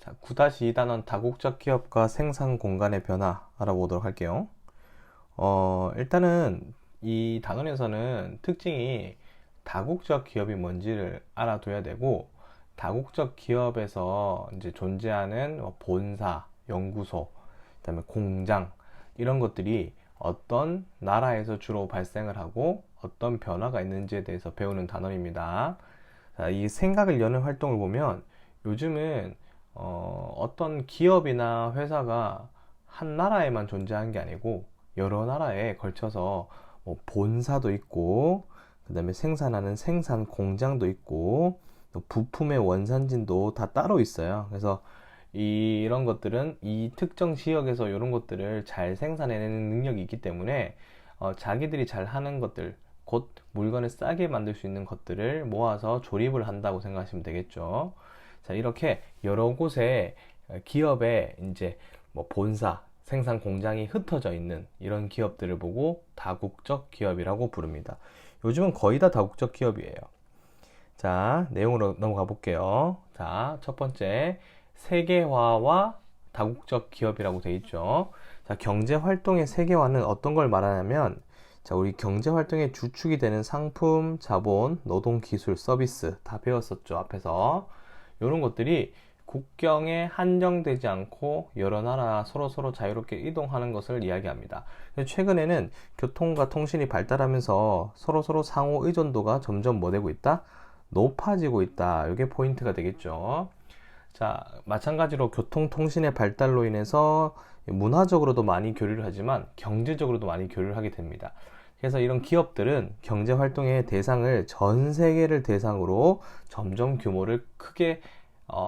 자, 9-2단원 다국적 기업과 생산 공간의 변화 알아보도록 할게요. 일단은 이 단원에서는 특징이 다국적 기업이 뭔지를 알아둬야 되고, 다국적 기업에서 이제 존재하는 본사, 연구소, 그다음에 공장, 이런 것들이 어떤 나라에서 주로 발생을 하고 어떤 변화가 있는지에 대해서 배우는 단원입니다. 자, 이 생각을 여는 활동을 보면 요즘은 어떤 기업이나 회사가 한 나라에만 존재하는 게 아니고 여러 나라에 걸쳐서 뭐 본사도 있고, 그 다음에 생산하는 생산 공장도 있고, 또 부품의 원산지도 다 따로 있어요. 그래서 이런 것들은 이 특정 지역에서 이런 것들을 잘 생산해내는 능력이 있기 때문에 자기들이 잘 하는 것들, 곧 물건을 싸게 만들 수 있는 것들을 모아서 조립을 한다고 생각하시면 되겠죠. 자, 이렇게 여러 곳에 기업의 이제 뭐 본사, 생산 공장이 흩어져 있는 이런 기업들을 보고 다국적 기업이라고 부릅니다. 요즘은 거의 다 다국적 기업이에요. 자, 내용으로 넘어가 볼게요. 자, 첫 번째, 세계화와 다국적 기업이라고 되어 있죠. 자, 경제 활동의 세계화는 어떤 걸 말하냐면, 자, 우리 경제 활동의 주축이 되는 상품, 자본, 노동, 기술, 서비스 다 배웠었죠, 앞에서. 이런 것들이 국경에 한정되지 않고 여러 나라 서로 자유롭게 이동하는 것을 이야기합니다. 최근에는 교통과 통신이 발달하면서 서로 상호 의존도가 점점 뭐 되고 있다? 높아지고 있다. 이게 포인트가 되겠죠. 자, 마찬가지로 교통 통신의 발달로 인해서 문화적으로도 많이 교류를 하지만 경제적으로도 많이 교류를 하게 됩니다. 그래서 이런 기업들은 경제 활동의 대상을 전 세계를 대상으로 점점 규모를 크게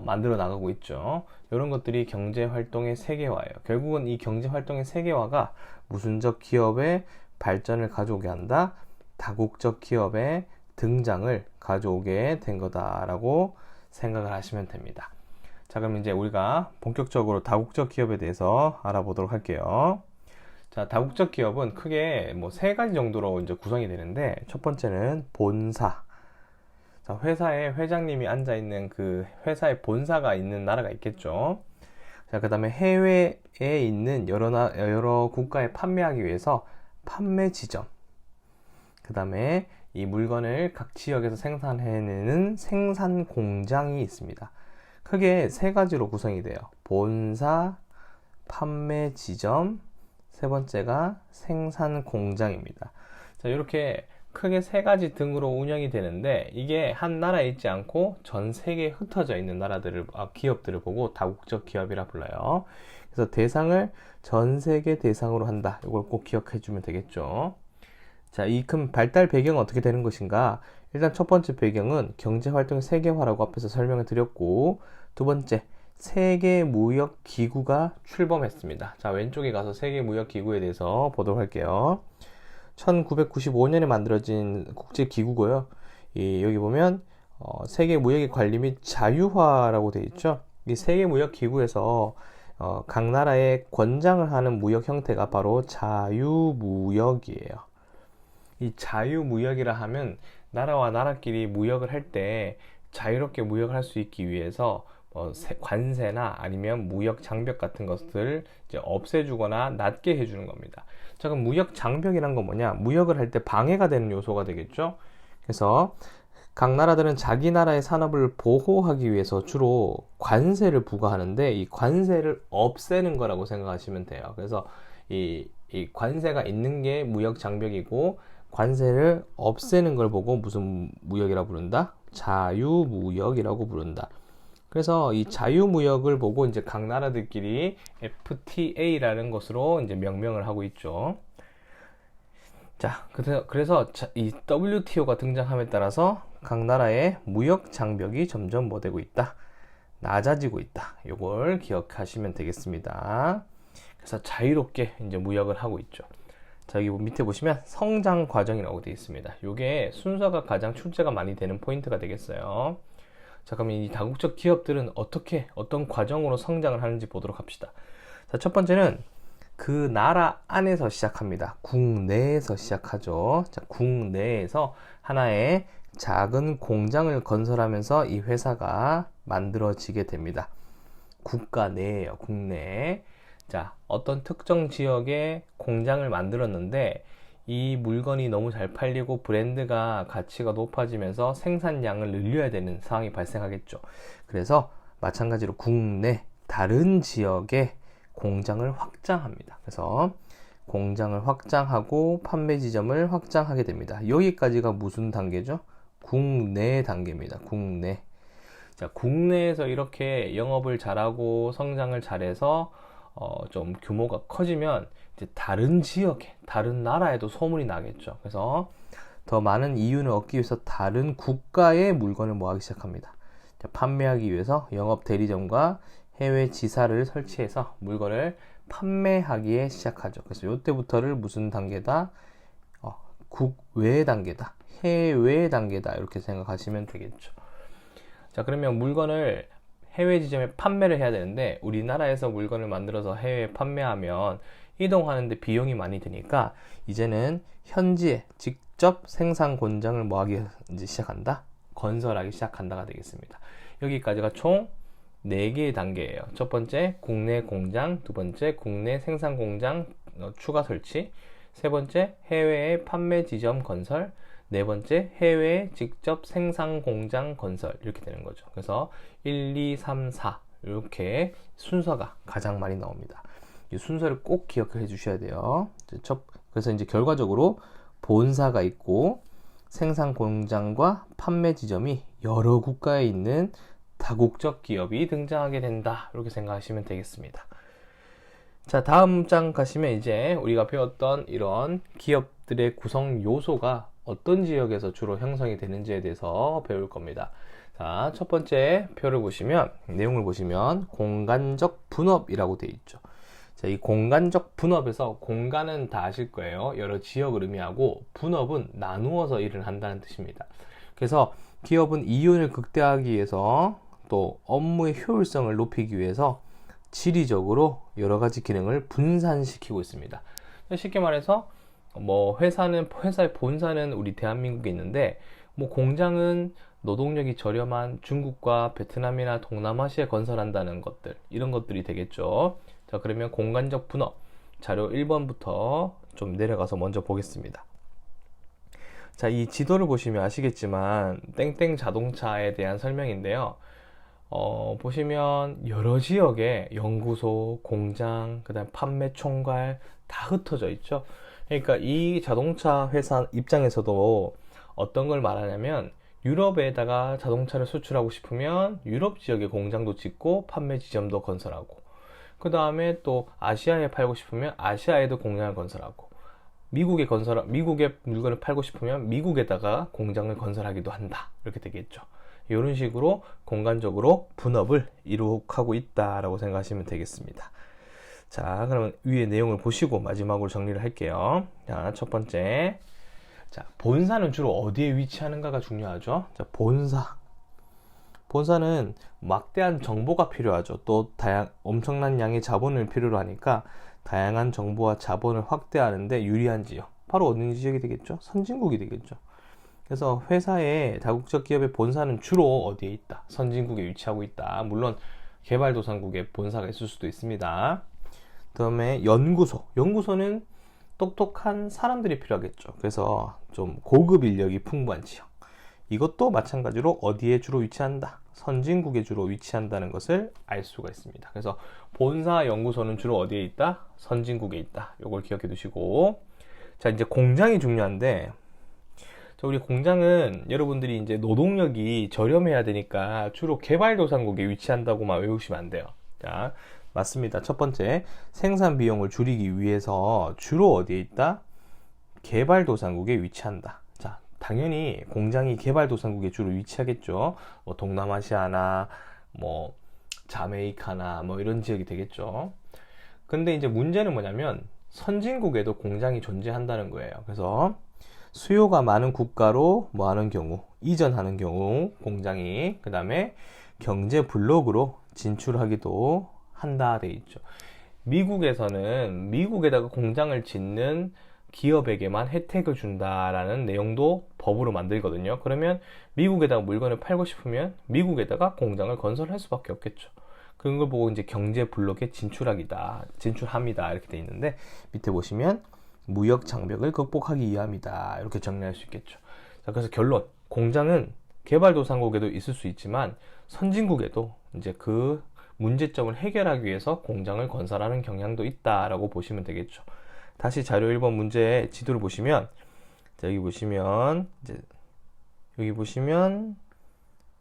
만들어 나가고 있죠. 이런 것들이 경제 활동의 세계화예요. 결국은 이 경제 활동의 세계화가 무슨적 기업의 발전을 가져오게 한다. 다국적 기업의 등장을 가져오게 된 거다라고 생각을 하시면 됩니다. 자, 그럼 이제 우리가 본격적으로 다국적 기업에 대해서 알아보도록 할게요. 자, 다국적 기업은 크게 뭐 세 가지 정도로 이제 구성이 되는데, 첫 번째는 본사. 자, 회사에 회장님이 앉아 있는 그 회사의 본사가 있는 나라가 있겠죠. 자, 그 다음에 해외에 있는 여러 국가에 판매하기 위해서 판매 지점. 그 다음에 이 물건을 각 지역에서 생산해내는 생산 공장이 있습니다. 크게 세 가지로 구성이 돼요. 본사, 판매 지점, 세 번째가 생산 공장입니다. 자, 이렇게 크게 세 가지 등으로 운영이 되는데, 이게 한 나라에 있지 않고 전 세계에 ht어져 있는 기업들을 보고 다국적 기업이라 불러요. 그래서 대상을 전 세계 대상으로 한다. 이걸 꼭 기억해 주면 되겠죠. 자, 이 큰 발달 배경은 어떻게 되는 것인가? 일단 첫 번째 배경은 경제활동 세계화라고 앞에서 설명을 드렸고, 두 번째, 세계무역기구가 출범했습니다. 자, 왼쪽에 가서 세계무역기구에 대해서 보도록 할게요. 1995년에 만들어진 국제기구고요. 여기 보면 세계무역의 관리 및 자유화라고 되어 있죠. 이 세계무역기구에서 각 나라의 권장을 하는 무역 형태가 바로 자유무역이에요. 이 자유무역이라 하면 나라와 나라끼리 무역을 할 때 자유롭게 무역을 할 수 있기 위해서 관세나 아니면 무역 장벽 같은 것들을 이제 없애주거나 낮게 해주는 겁니다. 자, 그럼 무역 장벽이란 건 뭐냐? 무역을 할 때 방해가 되는 요소가 되겠죠. 그래서 각 나라들은 자기 나라의 산업을 보호하기 위해서 주로 관세를 부과하는데, 이 관세를 없애는 거라고 생각하시면 돼요. 그래서 이 관세가 있는 게 무역 장벽이고, 관세를 없애는 걸 보고 무슨 무역이라고 부른다? 자유무역이라고 부른다. 그래서 이 자유무역을 보고 이제 각 나라들끼리 FTA라는 것으로 이제 명명을 하고 있죠. 자, 그래서 이 WTO가 등장함에 따라서 각 나라의 무역 장벽이 점점 뭐 되고 있다? 낮아지고 있다. 이걸 기억하시면 되겠습니다. 그래서 자유롭게 이제 무역을 하고 있죠. 자, 여기 밑에 보시면 성장 과정이라고 되어 있습니다. 이게 순서가 가장 출제가 많이 되는 포인트가 되겠어요. 자, 그럼 이 다국적 기업들은 어떤 과정으로 성장을 하는지 보도록 합시다. 자, 첫 번째는 그 나라 안에서 시작합니다. 국내에서 시작하죠. 자, 국내에서 하나의 작은 공장을 건설하면서 이 회사가 만들어지게 됩니다. 국가 내예요. 국내. 자, 어떤 특정 지역에 공장을 만들었는데 이 물건이 너무 잘 팔리고 브랜드가 가치가 높아지면서 생산량을 늘려야 되는 상황이 발생하겠죠. 그래서 마찬가지로 국내 다른 지역에 공장을 확장합니다. 그래서 공장을 확장하고 판매 지점을 확장하게 됩니다. 여기까지가 무슨 단계죠? 국내 단계입니다. 국내. 자, 국내에서 이렇게 영업을 잘하고 성장을 잘해서 좀 규모가 커지면 이제 다른 지역에, 다른 나라에도 소문이 나겠죠. 그래서 더 많은 이윤을 얻기 위해서 다른 국가의 물건을 모으기 시작합니다. 자, 판매하기 위해서 영업 대리점과 해외 지사를 설치해서 물건을 판매하기에 시작하죠. 그래서 이때부터를 무슨 단계다? 국외 단계다. 해외 단계다. 이렇게 생각하시면 되겠죠. 자, 그러면 물건을 해외 지점에 판매를 해야 되는데 우리나라에서 물건을 만들어서 해외에 판매하면 이동하는데 비용이 많이 드니까 이제는 현지에 직접 생산 공장을 뭐하기 이제 시작한다? 건설하기 시작한다가 되겠습니다. 여기까지가 총 4개의 단계예요. 첫 번째 국내 공장, 두 번째 국내 생산 공장 추가 설치, 세 번째 해외의 판매 지점 건설, 네 번째 해외 직접 생산 공장 건설 이렇게 되는 거죠. 그래서 1, 2, 3, 4 이렇게 순서가 가장 많이 나옵니다. 이 순서를 꼭 기억해 주셔야 돼요. 그래서 이제 결과적으로 본사가 있고 생산 공장과 판매 지점이 여러 국가에 있는 다국적 기업이 등장하게 된다. 이렇게 생각하시면 되겠습니다. 자, 다음 장 가시면 이제 우리가 배웠던 이런 기업들의 구성 요소가 어떤 지역에서 주로 형성이 되는지에 대해서 배울 겁니다. 자, 첫 번째 표를 보시면, 내용을 보시면 공간적 분업이라고 되어 있죠. 자, 이 공간적 분업에서 공간은 다 아실 거예요. 여러 지역을 의미하고 분업은 나누어서 일을 한다는 뜻입니다. 그래서 기업은 이윤을 극대화하기 위해서 또 업무의 효율성을 높이기 위해서 지리적으로 여러 가지 기능을 분산시키고 있습니다. 쉽게 말해서 회사의 본사는 우리 대한민국에 있는데 공장은 노동력이 저렴한 중국과 베트남이나 동남아시아에 건설한다는 것들, 이런 것들이 되겠죠. 자, 그러면 공간적 분업 자료 1번부터 좀 내려가서 먼저 보겠습니다. 자, 이 지도를 보시면 아시겠지만 땡땡 자동차에 대한 설명인데요. 보시면 여러 지역에 연구소, 공장, 그 다음 판매 총괄 다 흩어져 있죠. 그러니까 이 자동차 회사 입장에서도 어떤 걸 말하냐면 유럽에다가 자동차를 수출하고 싶으면 유럽 지역에 공장도 짓고 판매 지점도 건설하고, 그 다음에 또 아시아에 팔고 싶으면 아시아에도 공장을 건설하고, 미국에 물건을 팔고 싶으면 미국에다가 공장을 건설하기도 한다. 이렇게 되겠죠. 이런 식으로 공간적으로 분업을 이룩하고 있다라고 생각하시면 되겠습니다. 자, 그러면 위에 내용을 보시고 마지막으로 정리를 할게요. 자, 첫 번째. 자, 본사는 주로 어디에 위치하는가가 중요하죠. 자, 본사는 막대한 정보가 필요하죠. 또 엄청난 양의 자본을 필요로 하니까 다양한 정보와 자본을 확대하는데 유리한 지역. 바로 어느 지역이 되겠죠? 선진국이 되겠죠. 그래서 회사의 다국적 기업의 본사는 주로 어디에 있다? 선진국에 위치하고 있다. 물론 개발도상국에 본사가 있을 수도 있습니다. 그 다음에 연구소는 똑똑한 사람들이 필요하겠죠. 그래서 좀 고급 인력이 풍부한 지역. 이것도 마찬가지로 어디에 주로 위치한다? 선진국에 주로 위치한다는 것을 알 수가 있습니다. 그래서 본사 연구소는 주로 어디에 있다? 선진국에 있다. 이걸 기억해 두시고, 자, 이제 공장이 중요한데, 우리 공장은 여러분들이 이제 노동력이 저렴해야 되니까 주로 개발도상국에 위치한다고만 외우시면 안 돼요. 자, 맞습니다. 첫 번째, 생산 비용을 줄이기 위해서 주로 어디에 있다? 개발도상국에 위치한다. 자, 당연히 공장이 개발도상국에 주로 위치하겠죠. 동남아시아나 자메이카나 이런 지역이 되겠죠. 근데 이제 문제는 뭐냐면 선진국에도 공장이 존재한다는 거예요. 그래서 수요가 많은 국가로 하는 경우, 이전하는 경우 공장이, 그 다음에 경제 블록으로 진출하기도 한다 돼 있죠. 미국에서는 미국에다가 공장을 짓는 기업에게만 혜택을 준다라는 내용도 법으로 만들거든요. 그러면 미국에다가 물건을 팔고 싶으면 미국에다가 공장을 건설할 수밖에 없겠죠. 그런 걸 보고 이제 경제 블록에 진출합니다. 이렇게 돼 있는데 밑에 보시면 무역 장벽을 극복하기 위함이다. 이렇게 정리할 수 있겠죠. 자, 그래서 결론. 공장은 개발도상국에도 있을 수 있지만 선진국에도 이제 그 문제점을 해결하기 위해서 공장을 건설하는 경향도 있다라고 보시면 되겠죠. 다시 자료 1번 문제의 지도를 보시면, 자, 여기 보시면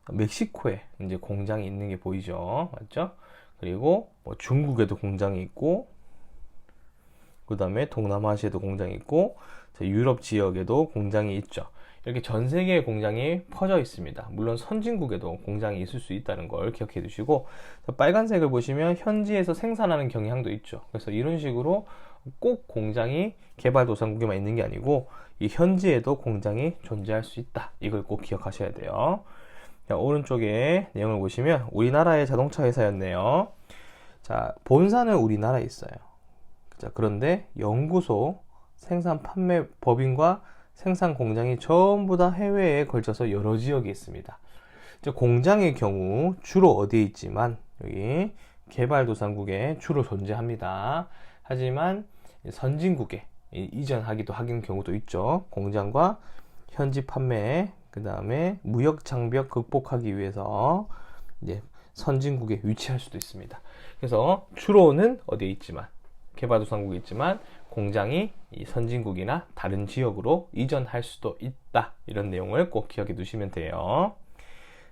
멕시코에 이제 공장이 있는 게 보이죠, 맞죠? 그리고 뭐 중국에도 공장이 있고, 그 다음에 동남아시아에도 공장이 있고, 유럽 지역에도 공장이 있죠. 이렇게 전 세계의 공장이 퍼져 있습니다. 물론 선진국에도 공장이 있을 수 있다는 걸 기억해 두시고, 빨간색을 보시면 현지에서 생산하는 경향도 있죠. 그래서 이런 식으로 꼭 공장이 개발도상국에만 있는 게 아니고 이 현지에도 공장이 존재할 수 있다. 이걸 꼭 기억하셔야 돼요. 자, 오른쪽에 내용을 보시면 우리나라의 자동차 회사였네요. 자, 본사는 우리나라에 있어요. 자, 그런데 연구소, 생산 판매 법인과 생산 공장이 전부 다 해외에 걸쳐서 여러 지역에 있습니다. 공장의 경우 주로 어디에 있지만 여기 개발도상국에 주로 존재합니다. 하지만 선진국에 이전하기도 하는 경우도 있죠. 공장과 현지 판매, 그 다음에 무역 장벽 극복하기 위해서 이제 선진국에 위치할 수도 있습니다. 그래서 주로는 어디에 있지만 개발도상국에 있지만 공장이 이 선진국이나 다른 지역으로 이전할 수도 있다. 이런 내용을 꼭 기억해 두시면 돼요.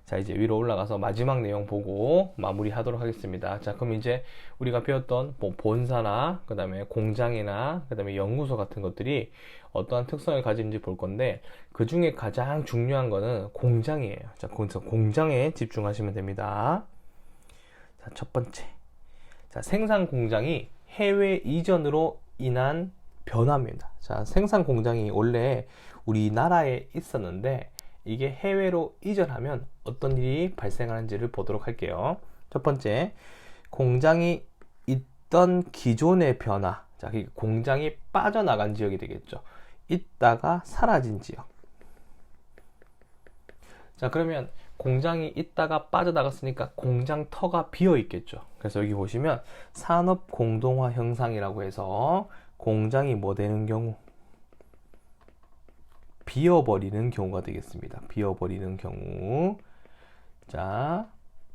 자, 이제 위로 올라가서 마지막 내용 보고 마무리하도록 하겠습니다. 자, 그럼 이제 우리가 배웠던 뭐 본사나 그 다음에 공장이나 그 다음에 연구소 같은 것들이 어떠한 특성을 가지는지 볼 건데, 그 중에 가장 중요한 거는 공장이에요. 자, 그래서 공장에 집중하시면 됩니다. 자, 첫 번째. 자, 생산 공장이 해외 이전으로 인한 변화입니다. 자, 생산 공장이 원래 우리나라에 있었는데 이게 해외로 이전하면 어떤 일이 발생하는지를 보도록 할게요. 첫 번째, 공장이 있던 기존의 변화. 자, 공장이 빠져나간 지역이 되겠죠. 있다가 사라진 지역. 자, 그러면 공장이 있다가 빠져나갔으니까 공장터가 비어 있겠죠. 그래서 여기 보시면 산업 공동화 현상이라고 해서 공장이 뭐 되는 경우? 비어버리는 경우가 되겠습니다. 비어버리는 경우. 자,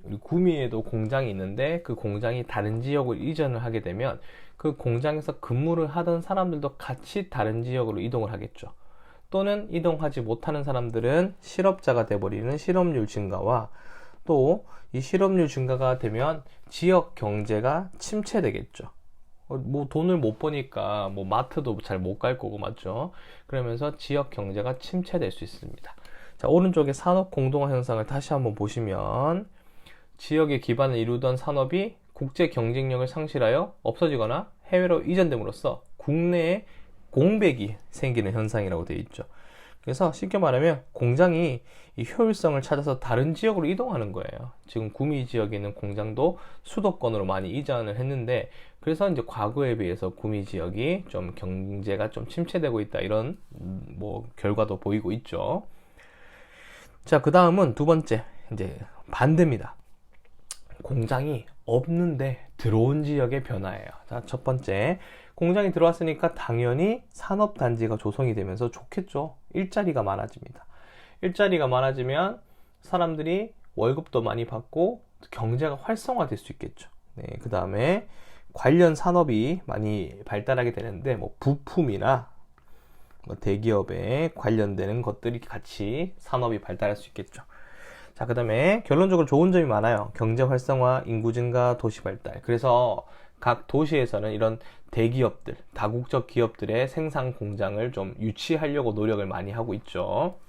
우리 구미에도 공장이 있는데 그 공장이 다른 지역으로 이전을 하게 되면 그 공장에서 근무를 하던 사람들도 같이 다른 지역으로 이동을 하겠죠. 또는 이동하지 못하는 사람들은 실업자가 돼버리는 실업률 증가와, 또 이 실업률 증가가 되면 지역 경제가 침체되겠죠. 뭐 돈을 못 버니까 뭐 마트도 잘 못 갈 거고, 맞죠? 그러면서 지역 경제가 침체될 수 있습니다. 자, 오른쪽에 산업 공동화 현상을 다시 한번 보시면 지역의 기반을 이루던 산업이 국제 경쟁력을 상실하여 없어지거나 해외로 이전됨으로써 국내에 공백이 생기는 현상이라고 되어 있죠. 그래서 쉽게 말하면 공장이 이 효율성을 찾아서 다른 지역으로 이동하는 거예요. 지금 구미 지역에 있는 공장도 수도권으로 많이 이전을 했는데, 그래서 이제 과거에 비해서 구미 지역이 좀 경제가 좀 침체되고 있다, 이런 뭐 결과도 보이고 있죠. 자, 그 다음은 두 번째, 이제 반대입니다. 공장이 없는데 들어온 지역의 변화예요. 자, 첫 번째, 공장이 들어왔으니까 당연히 산업단지가 조성이 되면서 좋겠죠. 일자리가 많아집니다. 일자리가 많아지면 사람들이 월급도 많이 받고 경제가 활성화될 수 있겠죠. 네, 그 다음에 관련 산업이 많이 발달하게 되는데, 뭐 부품이나 뭐 대기업에 관련되는 것들이 같이 산업이 발달할 수 있겠죠. 자, 그 다음에 결론적으로 좋은 점이 많아요. 경제 활성화, 인구 증가, 도시 발달. 그래서 각 도시에서는 이런 대기업들, 다국적 기업들의 생산 공장을 좀 유치하려고 노력을 많이 하고 있죠.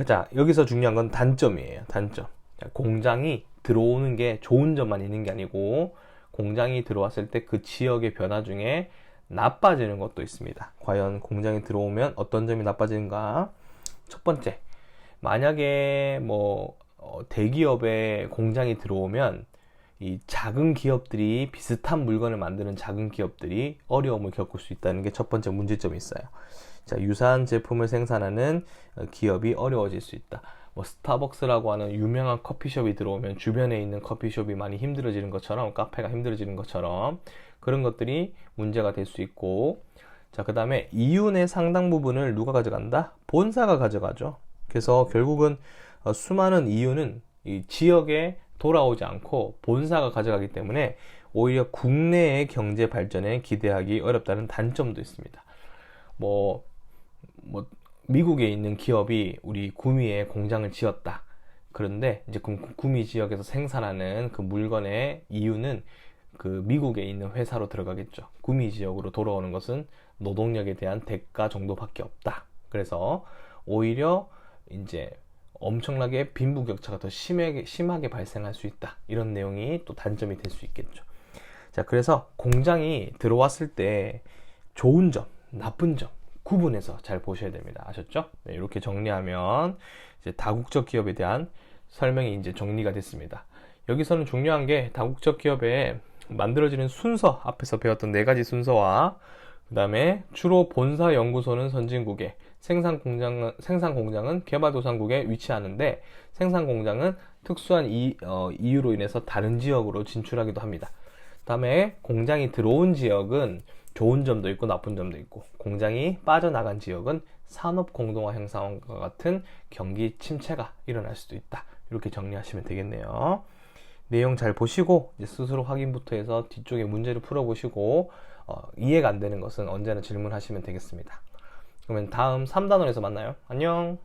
자, 여기서 중요한 건 단점이에요. 단점. 자, 공장이 들어오는 게 좋은 점만 있는 게 아니고, 공장이 들어왔을 때 그 지역의 변화 중에 나빠지는 것도 있습니다. 과연 공장이 들어오면 어떤 점이 나빠지는가? 첫 번째, 만약에 뭐 대기업에 공장이 들어오면 이 작은 기업들이, 비슷한 물건을 만드는 작은 기업들이 어려움을 겪을 수 있다는 게 첫 번째 문제점이 있어요. 자, 유사한 제품을 생산하는 기업이 어려워질 수 있다. 뭐 스타벅스라고 하는 유명한 커피숍이 들어오면 주변에 있는 커피숍이 많이 힘들어지는 것처럼, 카페가 힘들어지는 것처럼 그런 것들이 문제가 될 수 있고, 자, 그 다음에 이윤의 상당 부분을 누가 가져간다? 본사가 가져가죠. 그래서 결국은 수많은 이윤은 이 지역에 돌아오지 않고 본사가 가져가기 때문에 오히려 국내의 경제 발전에 기대하기 어렵다는 단점도 있습니다. 뭐 미국에 있는 기업이 우리 구미에 공장을 지었다. 그런데 이제 구미 지역에서 생산하는 그 물건의 이유는 그 미국에 있는 회사로 들어가겠죠. 구미 지역으로 돌아오는 것은 노동력에 대한 대가 정도밖에 없다. 그래서 오히려 이제 엄청나게 빈부격차가 더 심하게 발생할 수 있다. 이런 내용이 또 단점이 될 수 있겠죠. 자, 그래서 공장이 들어왔을 때 좋은 점, 나쁜 점 구분해서 잘 보셔야 됩니다. 아셨죠? 네, 이렇게 정리하면 이제 다국적 기업에 대한 설명이 이제 정리가 됐습니다. 여기서는 중요한 게 다국적 기업에 만들어지는 순서, 앞에서 배웠던 4가지 순서와 그 다음에 주로 본사 연구소는 선진국에, 생산 공장은 개발도상국에 위치하는데, 생산 공장은 특수한 이유로 인해서 다른 지역으로 진출하기도 합니다. 그 다음에 공장이 들어온 지역은 좋은 점도 있고 나쁜 점도 있고, 공장이 빠져나간 지역은 산업 공동화 형성과 같은 경기 침체가 일어날 수도 있다. 이렇게 정리하시면 되겠네요. 내용 잘 보시고 이제 스스로 확인부터 해서 뒤쪽에 문제를 풀어보시고 이해가 안 되는 것은 언제나 질문하시면 되겠습니다. 그러면 다음 3단원에서 만나요. 안녕.